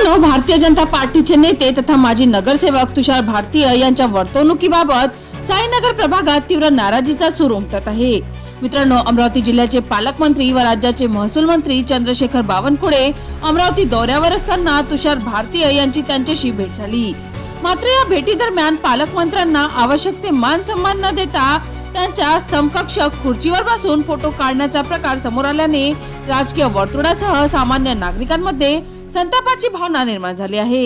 मित्रांनो, भारतीय जनता पार्टीचे नेते तथा माजी नगरसेवक तुषार भारतीय यांच्या वर्तवणुकीबाबत साईनगर प्रभागात तीव्र नाराजीचा सूर उमटत आहे। मित्रांनो, अमरावती जिल्ह्याचे पालकमंत्री व राज्याचे महसूल मंत्री चंद्रशेखर बावनकुळे अमरावती दौऱ्यावर असताना तुषार भारतीय यांची त्यांच्याशी भेट झाली। मात्र या भेटी दरम्यान पालकमंत्र्यांना आवश्यक ते मान सन्मान न देता त्यांच्या समकक्ष खुर्चीवर बसून फोटो काढण्याचा प्रकार समोर आल्याने राजकीय वर्तुळासह सामान्य नागरिकांमध्ये संतापाची भावना निर्माण झाली आहे।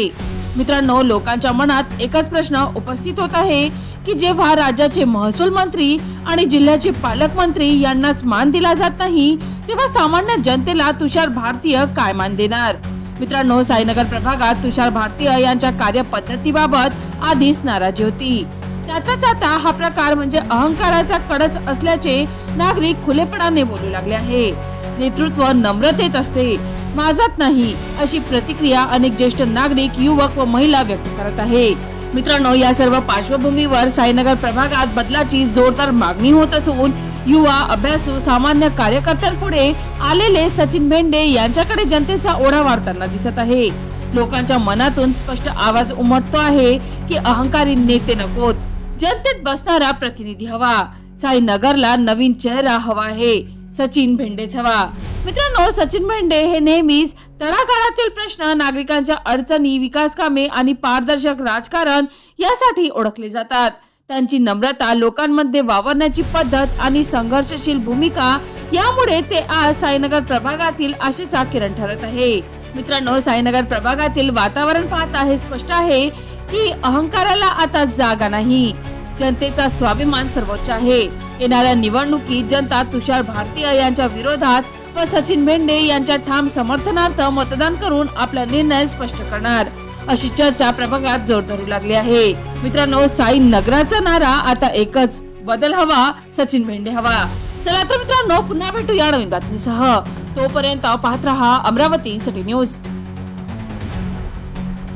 मित्रांनो, लोकांच्या मनात एकच प्रश्न उपस्थित होत आहे की जेव्हा राज्याचे महसूल मंत्री आणि जिल्ह्याचे पालकमंत्री यांनाच मान दिला जात नाही, तेव्हा सामान्य जनतेला तुषार भारतीय काय मान देणार? मित्रांनो, साईनगर प्रभागात तुषार भारतीय यांच्या कार्यपद्धतीबाबत आधीच नाराजी होती। त्यातच आता हा प्रकार म्हणजे अहंकाराचा कडच असल्याचे नागरिक खुलेपणाने बोलू लागले आहे। नेतृत्व नम्रतेत असते, माझात नाही, अशी प्रतिक्रिया अनेक ज्येष्ठ नागरिक, युवक व महिला व्यक्त करत आहे। मित्रांनो, या सर्व पार्श्वभूमीवर साईनगर प्रभागात बदलाची जोरदार मागणी होत असून युवा, अभ्यासू, सामान्य कार्यकर्त्यांपुढे आलेले सचिन भेंडे यांच्याकडे जनतेचा ओढा वाढताना दिसत आहे। लोकांच्या मनातून स्पष्ट आवाज उमटतो आहे की अहंकारी नेते नकोत, जनतेत बसणारा प्रतिनिधी हवा। साईनगरला नवीन चेहरा हवा आहे, सचिन भेंडेच हवा। मित्रांनो, सचिन भेंडे हे नेहमीच तळागाळातील प्रश्न, नागरिकांच्या अडचणी, विकास कामे आणि पारदर्शक राजकारण यासाठी ओळखले जातात। त्यांची नम्रता, लोकांमध्ये वावरण्याची पद्धत आणि संघर्षशील भूमिका यामुळे ते आज साईनगर प्रभागातील आशेचा किरण ठरत आहे। मित्रांनो, साईनगर प्रभागातील वातावरण पाहता हे स्पष्ट आहे की अहंकाराला आता जागा नाही, जनतेचा स्वाभिमान सर्वोच्च आहे। येणाऱ्या निवडणुकीत जनता तुषार भारतीय यांच्या विरोधात व सचिन भेंडे यांच्या ठाम समर्थनार्थ मतदान करून आपला निर्णय स्पष्ट करणार, अशी चर्चा प्रभागात जोर धरू लागली आहे। मित्रांनो, साईनगराचा नारा आता एकच, बदल हवा, सचिन भेंडे हवा। चला तर मित्रांनो, पुन्हा भेटू या नवीन बातमीसह। तोपर्यंत पाहत रहा अमरावती सिटी न्यूज।